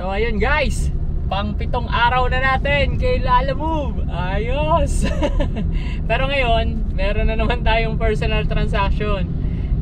So ayun guys, pang 7 araw na natin kay Lalamove. Ayos. Pero ngayon, meron na naman tayong personal transaction.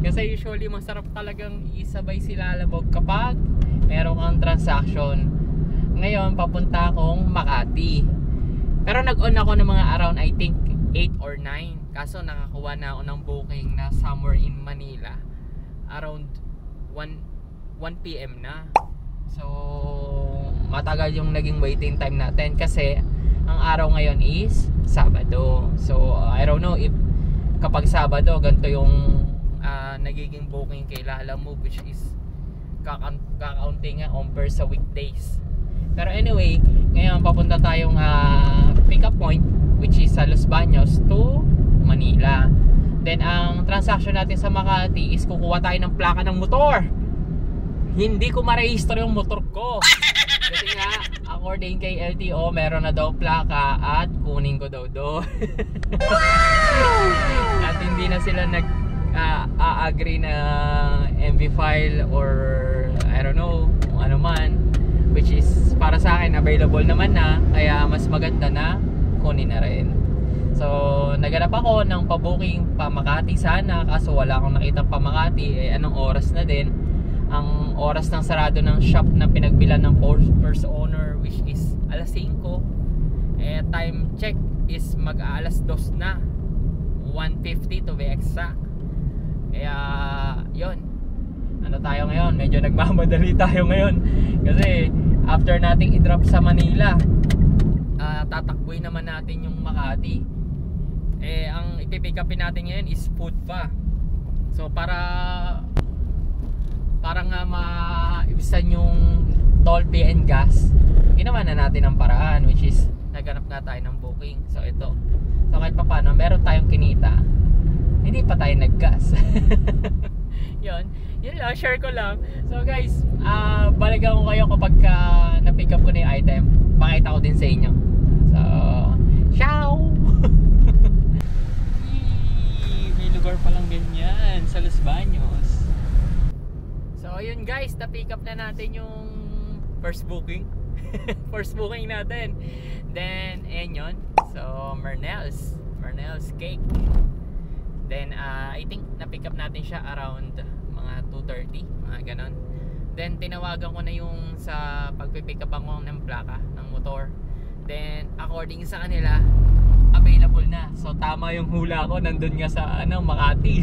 Kasi usually masarap talagang isabay si Lalamove kapag meron kang transaction. Ngayon, papunta akong Makati. Pero nag-on ako ng mga around I think 8 or 9. Kaso nakakuha na ako ng booking na somewhere in Manila. Around 1 PM na. So matagal yung naging waiting time natin kasi ang araw ngayon is Sabado. So I don't know if kapag Sabado ganito yung nagiging booking kay Lalamove, which is kakaunti nga compare sa weekdays. Pero anyway, ngayon papunta tayong pick up point, which is sa Los Baños to Manila. Then ang transaction natin sa Makati is kukuha tayo ng plaka ng motor. Hindi ko ma-register yung motor ko kasi nga according kay LTO meron na daw plaka at kunin ko daw doon. At hindi na sila nag-agree na MV file or I don't know kung ano man, which is para sa akin available naman na, kaya mas maganda na kunin na rin. So naganap ako ng pa-booking pa Makati sana, kaso wala akong nakitang pa Makati. Anong oras na din? Ang oras ng sarado ng shop na pinagbilan ng first owner, which is alas 5. Time check is mag-aalas 2 na, 1:50 to be exact. Kaya yun, ano tayo ngayon, medyo nagmamadali tayo ngayon kasi after nating i-drop sa Manila, tatakboy naman natin yung Makati. Ang ipipick upin natin ngayon is food pa. So para nga maibisan yung toll fee and gas, ginawa na natin ang paraan, which is naghanap nga tayo ng booking. So ito, so kahit pa paano meron tayong kinita, hindi pa tayo naggas. yun lang, share ko lang. So guys, balikan ko kayo kapag na-pick up ko na yung item. Pakita ko din sa inyo. So ciao. May lugar palang ganyan sa Los Baños. So ayun guys, na-pick up na natin yung first booking. First booking natin. Then ayan yun. So Mernels Cake. Then I think na-pick up natin siya around mga 2:30, mga ganon. Then tinawagan ko na yung sa pagpipick up ako ng plaka ng motor. Then according sa kanila, available na. So tama yung hula ko, nandun nga sa Makati.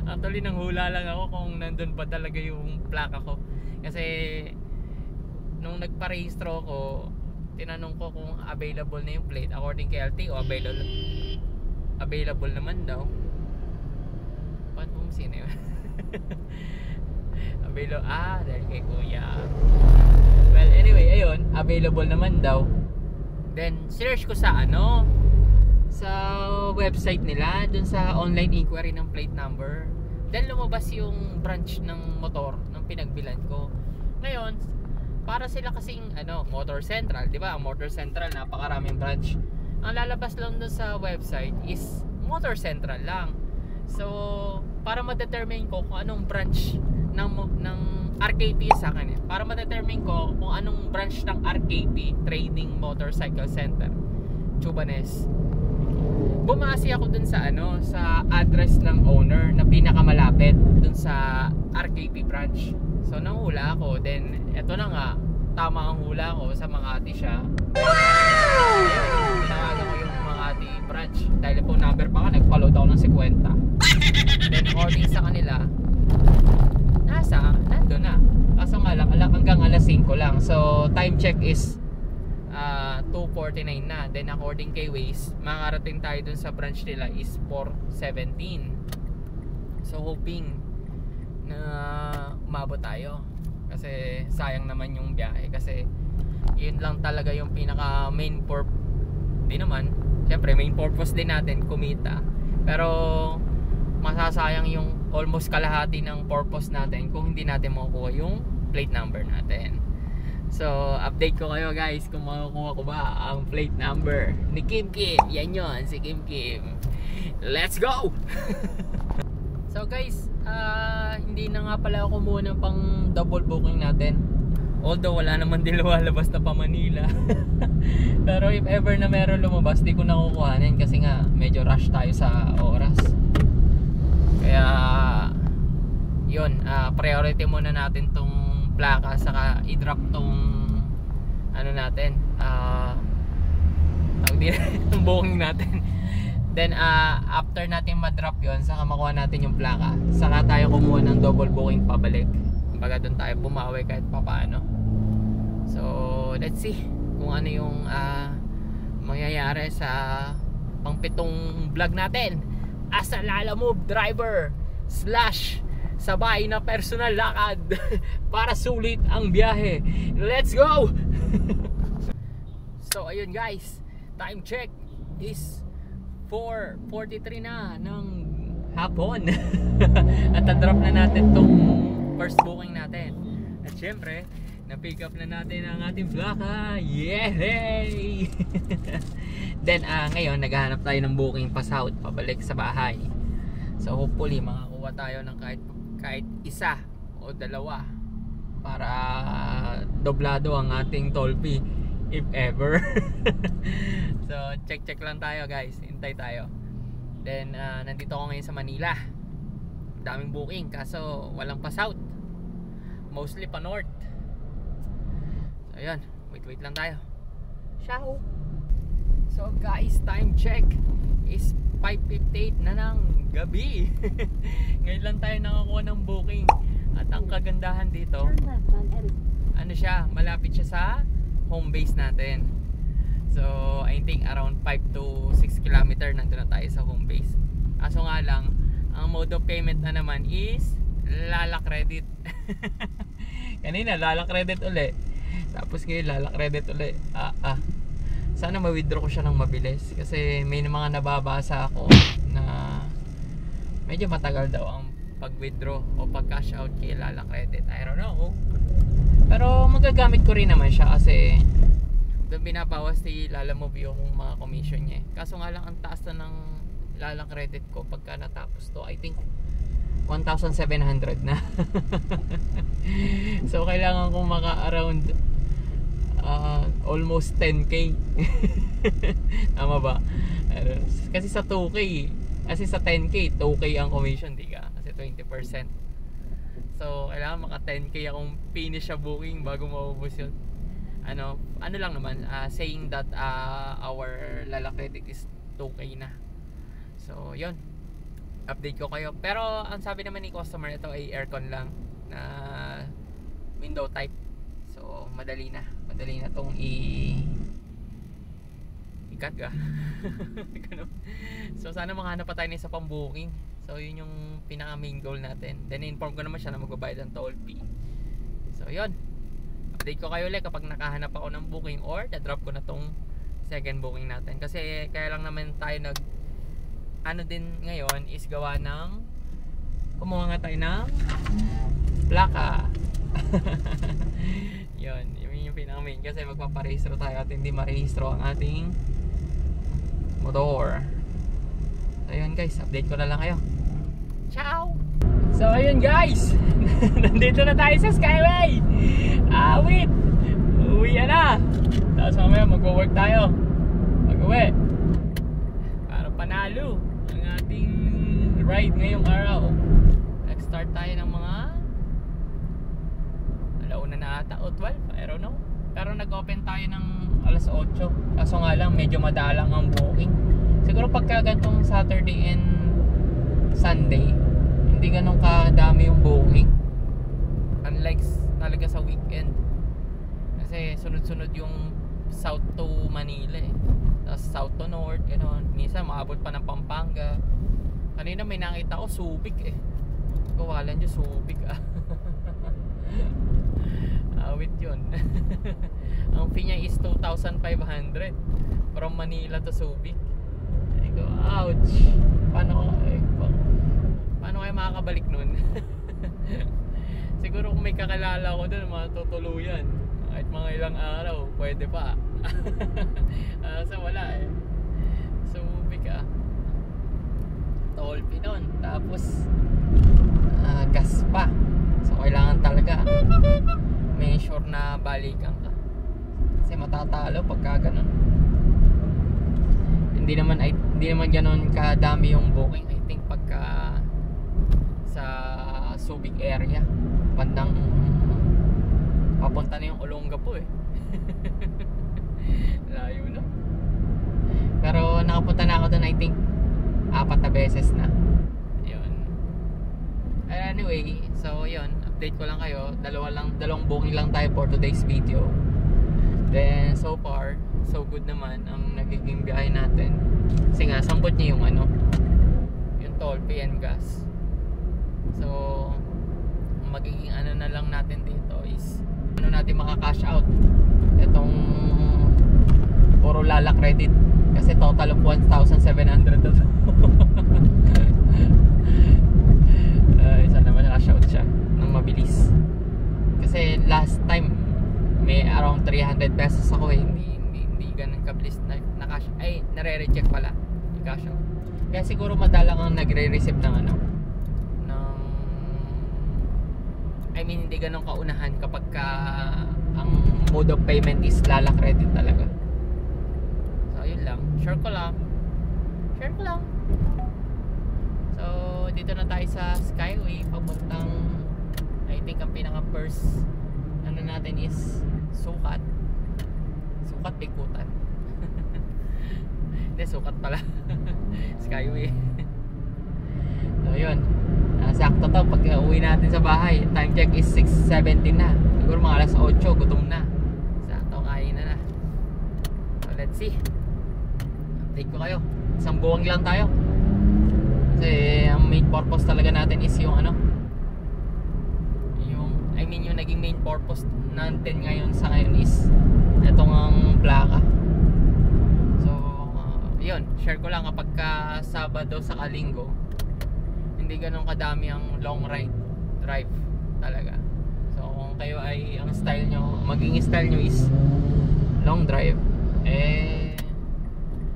Actually nang hula lang ako kung nandun pa talaga yung plaka ko. Kasi nung nagparehistro ko, tinanong ko kung available na yung plate. According kay LTO, available naman daw. Paano po sino yun? Dahil kay kuya. Well anyway, ayun, available naman daw. Then search ko sa sa website nila, dun sa online inquiry ng plate number. Then lumabas yung branch ng motor ng pinagbilan ko. Ngayon, para sila kasing Motor Central, di ba? Ang Motor Central, napakaraming branch. Ang lalabas lang dun sa website is Motor Central lang. So para ma-determine ko kung anong branch ng RKP sa akin, para ma-determine ko kung anong branch ng RKP, Trading Motorcycle Center, Chubanes, bumasi ako dun sa sa address ng owner na pinakamalapit dun sa RKP branch. So nahula ako. Then eto na nga, tama ang hula ko, sa Makati siya. Tinawagan ko yung Makati branch. Telephone number pa nga, nagpa-load ako ng 50. Then according sa kanila, nandun na. Kaso nga lang, hanggang alas 5 lang. So time check is 2:49 na. Then according kay Waze, makakarating tayo dun sa branch nila is 4:17. So hoping na umabot tayo, kasi sayang naman yung biyahe. Kasi yun lang talaga yung pinaka main purpose. Di naman, syempre main purpose din natin kumita, pero masasayang yung almost kalahati ng purpose natin kung hindi natin makukuha yung plate number natin. So update ko kayo guys kung makukuha ko ba ang plate number ni Kim. Yan yun, si Kim. Let's go. So guys, hindi na nga pala ako kumuha ng pang double booking natin. Although wala naman din lumalabas na pa Manila. Pero if ever na meron lumabas, di ko nakukuhanin kasi nga medyo rush tayo sa oras. Kaya yun, priority muna natin tong plaka, saka i-drop tong ano natin, yung booking natin. Then after natin ma-drop yun, saka makuha natin yung plaka, saka tayo kumuha ng double booking pabalik. Kumbaga doon tayo bumawi kahit papaano. So let's see kung ano yung mangyayari sa pang-pitong vlog natin as a Lalamove driver / sabay na personal lakad para sulit ang biyahe. Let's go! So ayun guys, time check is 4:43 na ng hapon. At na-drop na natin tong first booking natin. At syempre, na-pick up na natin ang ating plaka. Yay! Then ngayon naghahanap tayo ng booking pa south, pabalik sa bahay. So hopefully makakuha tayo ng kahit isa o dalawa para doblado ang ating toll fee if ever. So check lang tayo guys, hintay tayo. Then nandito ako ngayon sa Manila. Daming booking kaso walang pa south, mostly pa north. So ayan, wait lang tayo. Ciao. So guys, time check is 5:58 na ng gabi. Ngayon lang tayo nakakuha ng booking. At ang kagandahan dito, ano siya, malapit siya sa home base natin. So I think around 5 to 6 kilometer nandun na tayo sa home base. Aso nga lang, ang mode of payment na naman is Lala Credit. Kanina Lala Credit uli, tapos ngayon Lala Credit uli. Sana ma-withdraw ko siya ng mabilis kasi may mga nababasa ako na medyo matagal daw ang pag-withdraw o pag-cash out kay Lala Credit. I don't know. Pero magagamit ko rin naman siya kasi doon binabawas si Lalamove yung mga commission niya. Kaso nga lang ang taas na ng Lala Credit ko pagka natapos to. I think 1,700 na. So kailangan kong maka-around almost 10k. Tama ba? Kasi sa 2k, kasi sa 10k 2k ang commission, di ka? Kasi 20%. So kailangan maka 10k akong finish sa booking bago maubos yun. Ano lang naman, saying that our Lala Credit is 2k na. So yun, update ko kayo. Pero ang sabi naman ni customer, ito ay aircon lang na window type. So madali na tong ikat ka. So sana makahanap pa tayo ng isa pang booking. So yun yung pinaka main goal natin. Then inform ko naman siya na magbabayad ng toll fee. So yun, update ko kayo ulit kapag nakahanap ako ng booking or na-drop ko na tong second booking natin. Kasi kaya lang naman tayo ano din ngayon is gawa ng kumuha nga tayo ng plaka. Yun yung pinaka-main kasi magpaparehistro tayo at hindi marehistro ang ating motor. So ayun guys, update ko na lang kayo. Ciao! So ayun guys, nandito na tayo sa Skyway. Wait, uwi na. Tapos mamaya mag-work tayo pag-uwi para panalo ang ating ride ngayong araw. Nag-start tayo ng mga alauna na ata o 12, I don't know. Pero nag-open tayo ng alas 8. Kaso nga lang medyo madalang ang booking. Siguro pagka gantong Saturday and Sunday, hindi ganun kadami yung booking. Unlike talaga sa weekend. Kasi sunod-sunod yung south to Manila eh. Tapos south to north, gano'n. Minsan maabot pa ng Pampanga. Kanina may nakita ko Subic eh. Kawalan nyo Subic ah. Awit yun. Ang fee niya is 2,500 from Manila to Subic. I go, ouch. Paano kayo makakabalik nun? Siguro kung may kakilala ko dun, matutuluyan. Kahit mga ilang araw, pwede pa. So wala eh. Subic ah. Toll fee nun. Tapos gas pa. So kailangan talaga may sure na balikan ka. Kasi matatalo pagka ganun. Hindi naman ganun kadami yung booking. I think pagka sa Subic area, bandang papunta na yung Olongapo eh. Layo na. Pero nakapunta na ako doon, I think 4 na beses na. Yun. Anyway, so yun, update ko lang kayo. Dalawang booking lang tayo for today's video. Then so far, so good naman ang nagiging biyahe natin. Kasi nga, sambot niya yung yung toll, pay and gas. So magiging na lang natin dito is natin maka-cash out itong puro Lala credit, kasi total of 1,700 to. Isa naman cash out siya ng mabilis, kasi last time may around 300 pesos ako eh. Hindi ganun kabilis na cash, ay nare-reject pala yung cash out. Kaya siguro madalang ang nagre-receive ng hindi ganun kaunahan kapag ang mode of payment is Lala credit talaga. So yun lang, share ko lang. So dito na tayo sa Skyway papuntang, I think ang pinaka first natin is Sukat Bikutan. Hindi, Sukat pala. Skyway. So yun, sakto to pag uwi natin sa bahay. Time check is 6:17 na. Siguro mga alas 8, gutom na. Sakto, kain na. So let's see, update ko kayo. Isang buwang lang tayo, kasi ang main purpose talaga natin is yung yung naging main purpose natin sa ngayon is itong ang plaka. So yun, share ko lang kapag Sabado sa Linggo hindi ganun kadami ang long drive talaga. So kung kayo ay maging style nyo is long drive,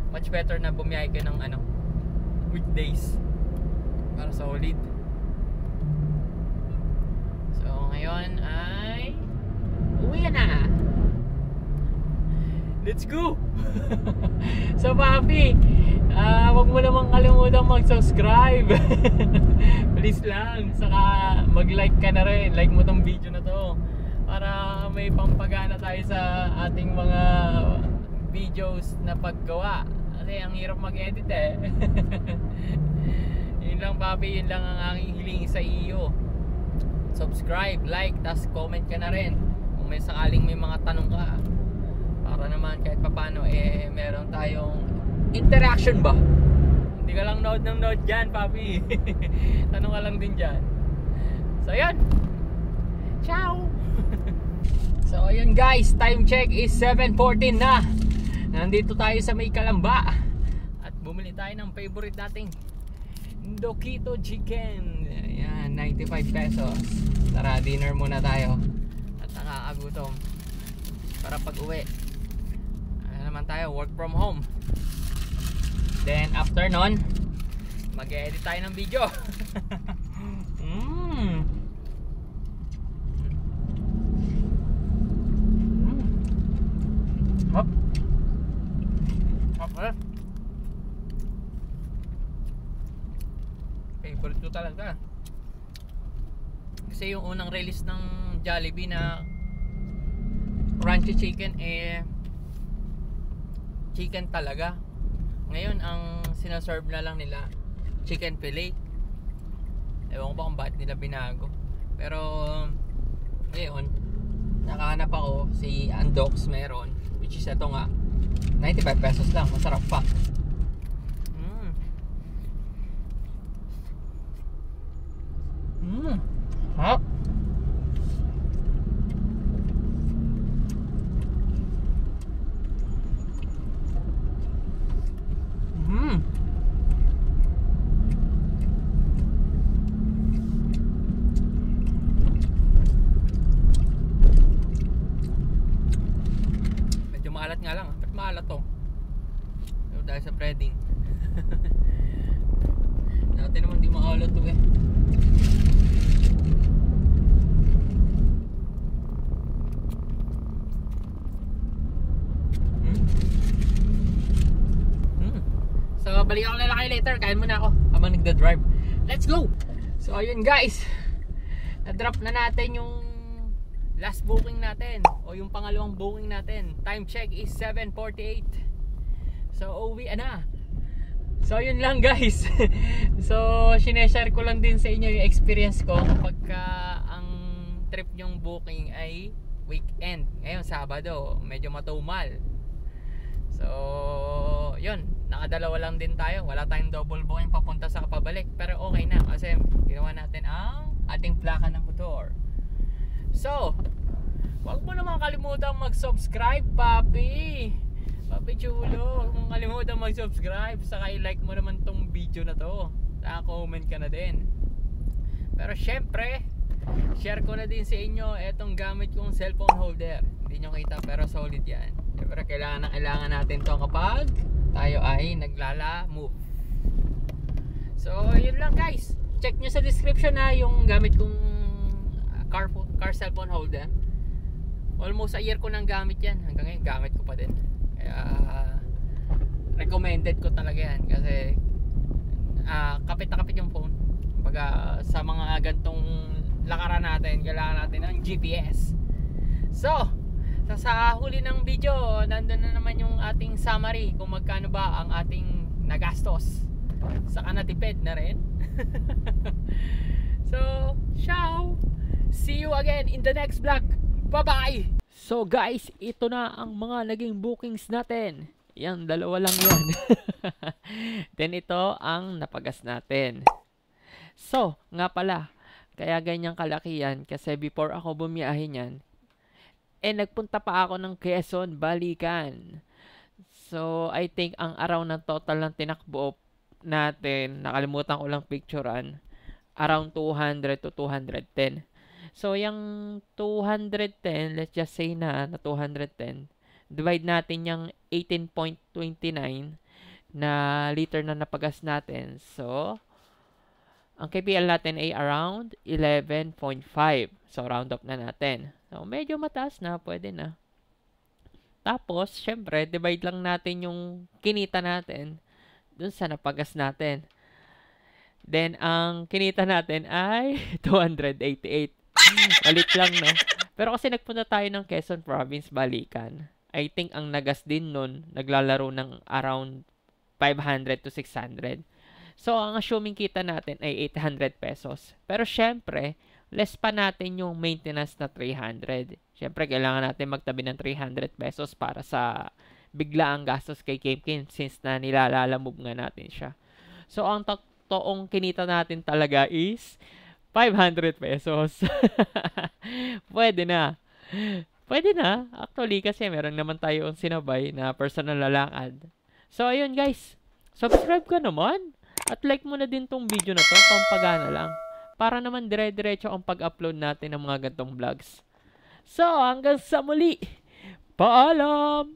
much better na bumiyahe kayo ng weekdays para solid. So ngayon ay uwi na. Let's go. So papi, wag mo namang kalimutan mag-subscribe. Please lang. Saka mag-like ka na rin. Like mo tong video na to para may pampagana tayo sa ating mga videos na paggawa. Kasi ang hirap mag-edit eh. Yun lang papi, yun lang ang aking hiling sa iyo. Subscribe, like, tas comment ka na rin kung may sakaling may mga tanong ka, para naman kahit papano meron tayong interaction ba. Hindi ka lang nood dyan papi. Tanong ka lang din dyan. So yun, ciao. So ayun guys, time check is 7:14 na. Nandito tayo sa may Kalamba at bumili tayo ng favorite nating Dokito Chicken. Ayan, 95 pesos. Tara, dinner muna tayo at nakakagutom para pag uwi naman tayo, work from home. Then after nun, mag-edit tayo ng video. Hop. Favorite ko talaga. Kasi yung unang release ng Jollibee na crunchy chicken chicken talaga. Ngayon ang sinaserve na lang nila chicken fillet. Ewan ko ba kung bakit nila binago. Pero ngayon nakahanap ako, si Andox meron, which is ito nga 95 pesos lang, masarap pa. Hop. Medyo maalat nga lang. Ba't maalat to? Pero dahil sa breading. Dati naman di maalat to eh. So, balik ako na lang kayo later. Kain muna ako habang nagda-drive. Let's go! So, ayun guys. Na-drop na natin yung last booking natin. O yung pangalawang booking natin. Time check is 7:48. So, uwi na. So, yun lang guys. So, sineshare ko lang din sa inyo yung experience ko pagka ang trip nyong booking ay weekend. Ngayon, Sabado. Medyo matumal. So, yun. Nakadalawa lang din tayo. Wala tayong double booking papunta sa pabalik. Pero okay na kasi ginawa natin ang ating plaka ng motor. So, wag mo naman kalimutan mag-subscribe, papi. Papi chulo. Wag mo kalimutan mag-subscribe. Saka i-like mo naman tong video na to. Saka comment ka na din. Pero syempre, share ko na din sa inyo etong gamit kong cellphone holder. Hindi nyo kita pero solid yan. Syempre kailangan natin to kapag tayo ay naglala-move. So yun lang guys. Check nyo sa description na yung gamit kong car cellphone holder. Almost a year ko nang gamit yan. Hanggang ngayon gamit ko pa din. Kaya recommended ko talaga yan. Kasi kapit na kapit yung phone. Kumbaga sa mga gantong lakaran natin, kailangan natin ng GPS. So sa huli ng video, nandun na naman yung ating summary kung magkano ba ang ating nagastos. Saka natipid na rin. So, ciao! See you again in the next vlog. Bye-bye! So guys, ito na ang mga naging bookings natin. Yan, dalawa lang yan. Then ito ang napagas natin. So, nga pala, kaya ganyang kalaki yan kasi before ako bumiyahe niyan, nagpunta pa ako ng Quezon, balikan. So, I think ang araw ng total ng tinakbo natin, nakalimutan ko lang picturean, around 200 to 210. So, yung 210, let's just say na 210, divide natin yung 18.29 na liter na napagas natin. So, ang KPL natin ay around 11.5. So, round up na natin. So, medyo mataas na. Pwede na. Tapos, syempre, divide lang natin yung kinita natin dun sa napagas natin. Then, ang kinita natin ay 288. Malit lang, no? Pero kasi nagpunta tayo ng Quezon Province, balikan. I think ang nagas din nun, naglalaro ng around 500 to 600. So, ang assuming kita natin ay 800 pesos. Pero syempre, less pa natin yung maintenance na 300. Syempre, kailangan natin magtabi ng 300 pesos para sa biglaang gastos kay Kim since na nilalalamove nga natin siya. So, ang toong kinita natin talaga is 500 pesos. Pwede na. Pwede na. Actually, kasi meron naman tayo sinabay na personal lalakad. So, ayun guys. Subscribe ka naman. At like mo na din tong video na to. Pampagana lang. Para naman dire-diretso ang pag-upload natin ng mga gantong vlogs. So, hanggang sa muli. Paalam!